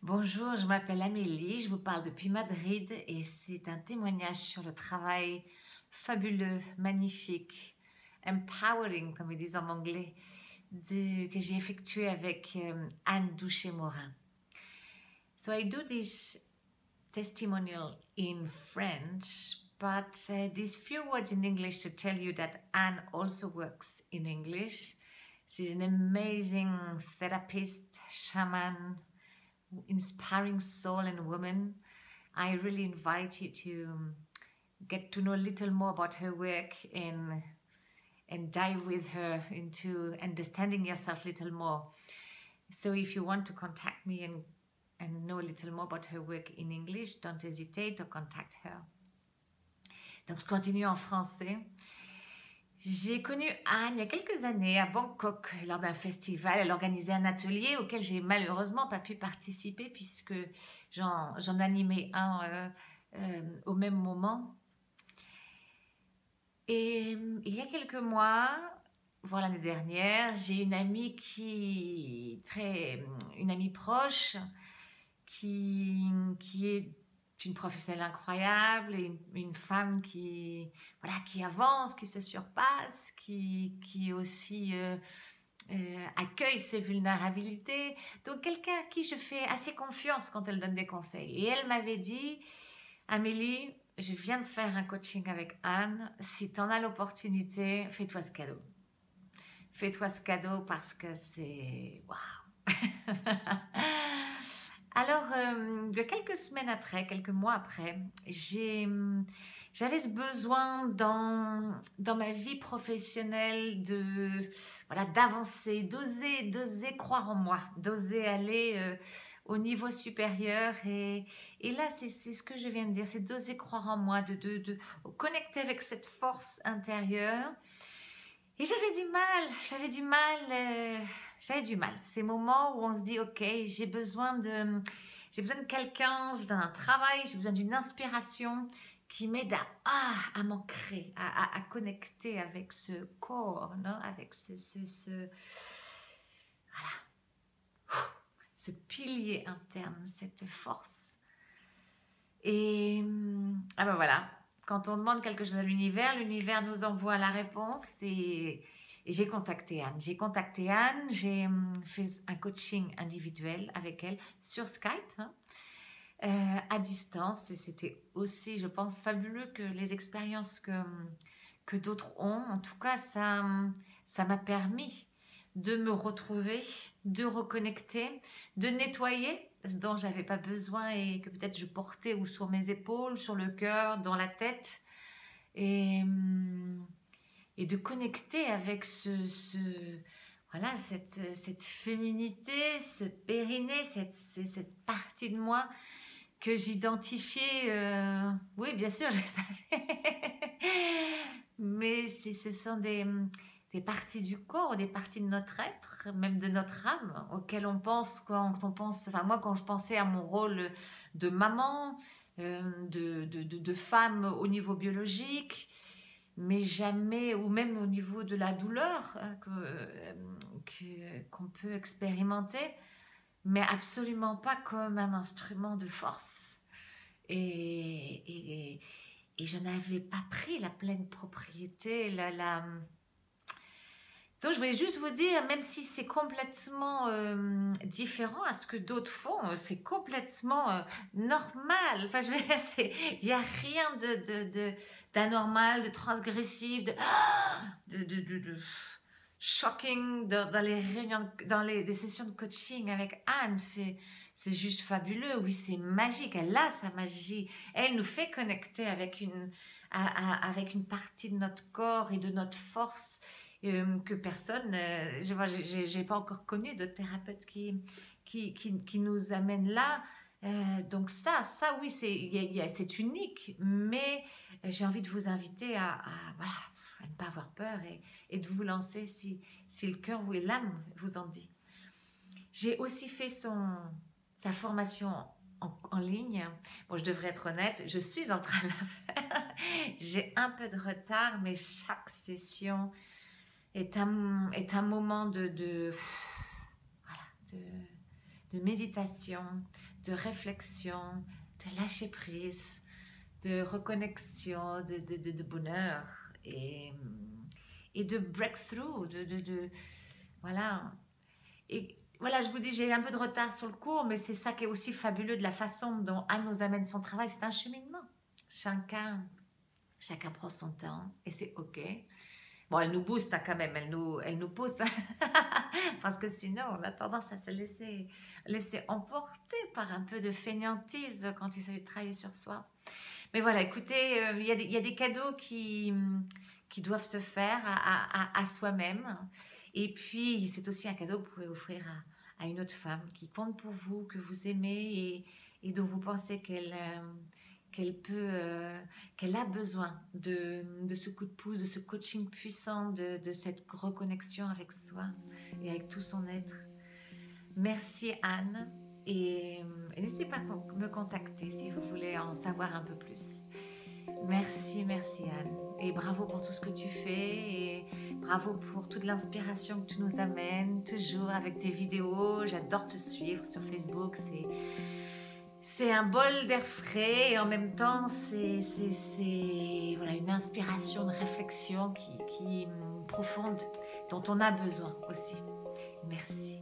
Bonjour, je m'appelle Amélie, je vous parle depuis Madrid et c'est un témoignage sur le travail fabuleux, magnifique, empowering comme ils disent en anglais, que j'ai effectué avec Anne Douchet-Morin. So I do this testimonial in French, but these few words in English to tell you that Anne also works in English. She's an amazing therapist, shaman, inspiring soul and woman. I really invite you to get to know a little more about her work and dive with her into understanding yourself a little more. So if you want to contact me and know a little more about her work in English, don't hesitate to contact her. Donc je continue en français. J'ai connu Anne il y a quelques années à Bangkok lors d'un festival. Elle organisait un atelier auquel j'ai malheureusement pas pu participer puisque j'en animais un au même moment. Et il y a quelques mois, voire l'année dernière, j'ai une amie une amie proche qui est une professionnelle incroyable, une femme qui avance, qui se surpasse, qui aussi accueille ses vulnérabilités. Donc quelqu'un à qui je fais assez confiance quand elle donne des conseils. Et elle m'avait dit, Amélie, je viens de faire un coaching avec Anne, si tu en as l'opportunité, fais-toi ce cadeau. Fais-toi ce cadeau parce que c'est waouh. Alors, quelques mois après, j'avais ce besoin dans ma vie professionnelle d'avancer, d'oser croire en moi, d'oser aller au niveau supérieur. Et là, c'est ce que je viens de dire, c'est d'oser croire en moi, de connecter avec cette force intérieure. Et j'avais du mal. Ces moments où on se dit, ok, j'ai besoin de quelqu'un, j'ai besoin d'un travail, j'ai besoin d'une inspiration qui m'aide à m'ancrer, à connecter avec ce corps, non? Avec ce pilier interne, cette force. Et ben voilà. Quand on demande quelque chose à l'univers nous envoie la réponse et j'ai contacté Anne. J'ai fait un coaching individuel avec elle sur Skype, à distance. Et c'était aussi, je pense, fabuleux que les expériences que d'autres ont. En tout cas, ça m'a permis de me retrouver, de reconnecter, de nettoyer ce dont j'avais pas besoin et que peut-être je portais ou sur mes épaules, sur le cœur, dans la tête, et de connecter avec cette féminité, ce périnée, cette partie de moi que j'identifiais, oui bien sûr je savais, mais ce sont des parties du corps, des parties de notre être, même de notre âme, auxquelles on pense quand on pense, enfin moi quand je pensais à mon rôle de maman, de femme au niveau biologique, mais jamais, ou même au niveau de la douleur qu'on peut expérimenter, mais absolument pas comme un instrument de force. Et je n'avais pas pris la pleine propriété, donc je voulais juste vous dire, même si c'est complètement différent à ce que d'autres font, c'est complètement normal. Enfin, je veux dire, il n'y a rien d'anormal, de transgressif, de shocking dans les réunions, dans les sessions de coaching avec Anne. C'est juste fabuleux. Oui, c'est magique. Elle a sa magie. Elle nous fait connecter avec une partie de notre corps et de notre force. Que personne, j'ai pas encore connu de thérapeute qui nous amène là. Donc ça oui, c'est unique, mais j'ai envie de vous inviter à ne pas avoir peur et de vous lancer si le cœur et l'âme vous en dit. J'ai aussi fait sa formation en ligne. Bon, je devrais être honnête, je suis en train de la faire. J'ai un peu de retard, mais chaque session est un moment de de méditation, de réflexion, de lâcher prise, de reconnexion, de bonheur et de breakthrough, voilà. Et voilà, je vous dis, j'ai un peu de retard sur le cours, mais c'est ça qui est aussi fabuleux de la façon dont Anne nous amène son travail. C'est un cheminement. Chacun prend son temps et c'est OK. Bon, elle nous booste hein, quand même, elle nous pousse. Parce que sinon, on a tendance à se laisser emporter par un peu de fainéantise quand il s'agit de travailler sur soi. Mais voilà, écoutez, il y a des cadeaux qui doivent se faire à soi-même. Et puis, c'est aussi un cadeau que vous pouvez offrir à une autre femme qui compte pour vous, que vous aimez et dont vous pensez qu'elle a besoin de ce coup de pouce, de ce coaching puissant, de cette reconnexion avec soi et avec tout son être. Merci Anne et n'hésitez pas à me contacter si vous voulez en savoir un peu plus. Merci Anne et bravo pour tout ce que tu fais et bravo pour toute l'inspiration que tu nous amènes toujours avec tes vidéos. J'adore te suivre sur Facebook, c'est un bol d'air frais et en même temps c'est voilà, une inspiration, une réflexion qui profonde dont on a besoin aussi. Merci.